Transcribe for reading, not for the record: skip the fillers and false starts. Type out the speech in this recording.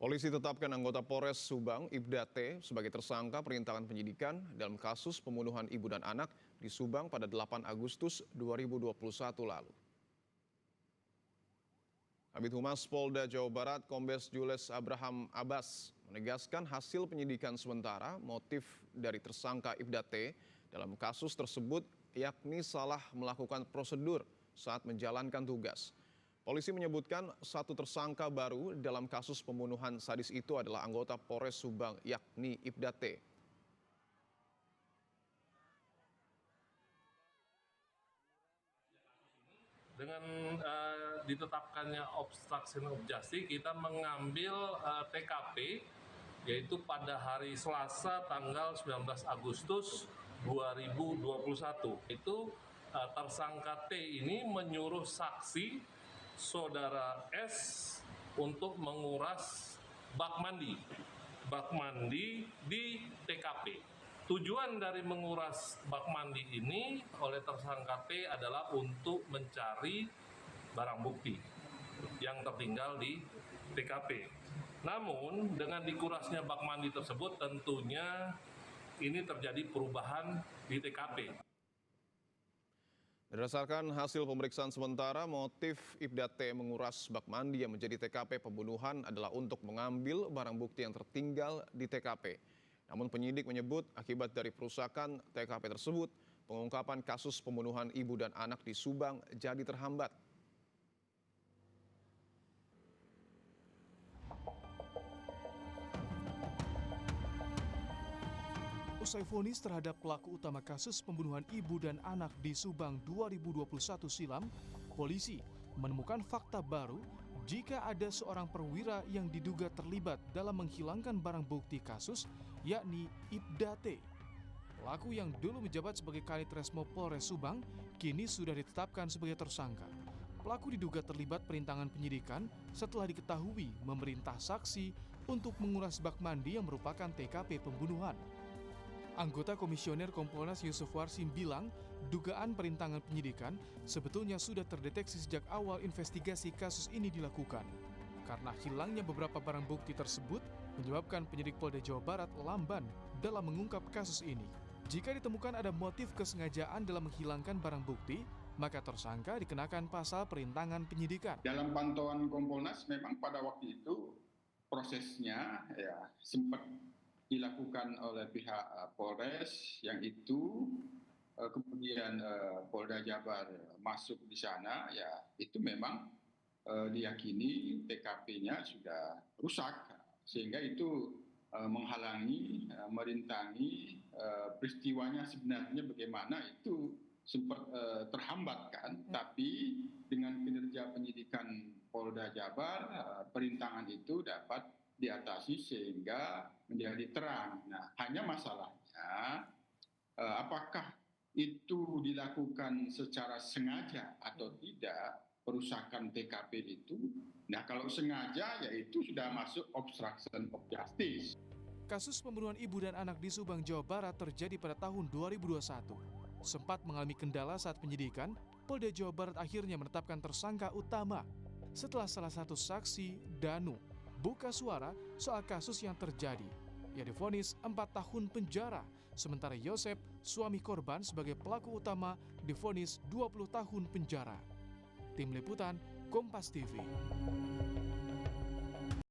Polisi tetapkan anggota Polres Subang, Ibda T, sebagai tersangka perintangan penyidikan dalam kasus pembunuhan ibu dan anak di Subang pada 8 Agustus 2021 lalu. Kabid Humas Polda Jawa Barat, Kombes Jules Abraham Abbas, menegaskan hasil penyidikan sementara motif dari tersangka Ibda T dalam kasus tersebut yakni salah melakukan prosedur saat menjalankan tugas. Polisi menyebutkan satu tersangka baru dalam kasus pembunuhan sadis itu adalah anggota Polres Subang yakni Ibda T. Dengan ditetapkannya obstruction of justice, kita mengambil TKP yaitu pada hari Selasa tanggal 19 Agustus 2021. Itu tersangka T ini menyuruh saksi Saudara S untuk menguras bak mandi di TKP. Tujuan dari menguras bak mandi ini oleh tersangka T adalah untuk mencari barang bukti yang tertinggal di TKP. Namun dengan dikurasnya bak mandi tersebut tentunya ini terjadi perubahan di TKP. Berdasarkan hasil pemeriksaan sementara, motif Ibda T menguras bak mandi yang menjadi TKP pembunuhan adalah untuk mengambil barang bukti yang tertinggal di TKP. Namun penyidik menyebut akibat dari perusakan TKP tersebut, pengungkapan kasus pembunuhan ibu dan anak di Subang jadi terhambat. Usai vonis terhadap pelaku utama kasus pembunuhan ibu dan anak di Subang 2021 silam, polisi menemukan fakta baru jika ada seorang perwira yang diduga terlibat dalam menghilangkan barang bukti kasus, yakni Ibda T. Pelaku yang dulu menjabat sebagai Kanit Resmo Polres Subang, kini sudah ditetapkan sebagai tersangka. Pelaku diduga terlibat perintangan penyidikan setelah diketahui memerintah saksi untuk menguras bak mandi yang merupakan TKP pembunuhan. Anggota Komisioner Kompolnas Yusuf Warsim bilang, dugaan perintangan penyidikan sebetulnya sudah terdeteksi sejak awal investigasi kasus ini dilakukan. Karena hilangnya beberapa barang bukti tersebut, menyebabkan penyidik Polda Jawa Barat lamban dalam mengungkap kasus ini. Jika ditemukan ada motif kesengajaan dalam menghilangkan barang bukti, maka tersangka dikenakan pasal perintangan penyidikan. Dalam pantauan Kompolnas memang pada waktu itu prosesnya sempat dilakukan oleh pihak Polres yang itu kemudian Polda Jabar masuk di sana, itu memang diyakini TKP-nya sudah rusak sehingga itu menghalangi, merintangi peristiwanya sebenarnya bagaimana itu sempat terhambat kan, tapi dengan kinerja penyidikan Polda Jabar perintangan itu dapat diatasi sehingga menjadi terang. Nah, hanya masalahnya apakah itu dilakukan secara sengaja atau tidak perusakan TKP itu. Nah, kalau sengaja yaitu sudah masuk obstruction of justice. Kasus pembunuhan ibu dan anak di Subang, Jawa Barat terjadi pada tahun 2021. Sempat mengalami kendala saat penyidikan, Polda Jawa Barat akhirnya menetapkan tersangka utama setelah salah satu saksi, Danu, buka suara soal kasus yang terjadi. Ia divonis 4 tahun penjara, sementara Yosep, suami korban sebagai pelaku utama, divonis 20 tahun penjara. Tim Liputan, Kompas TV.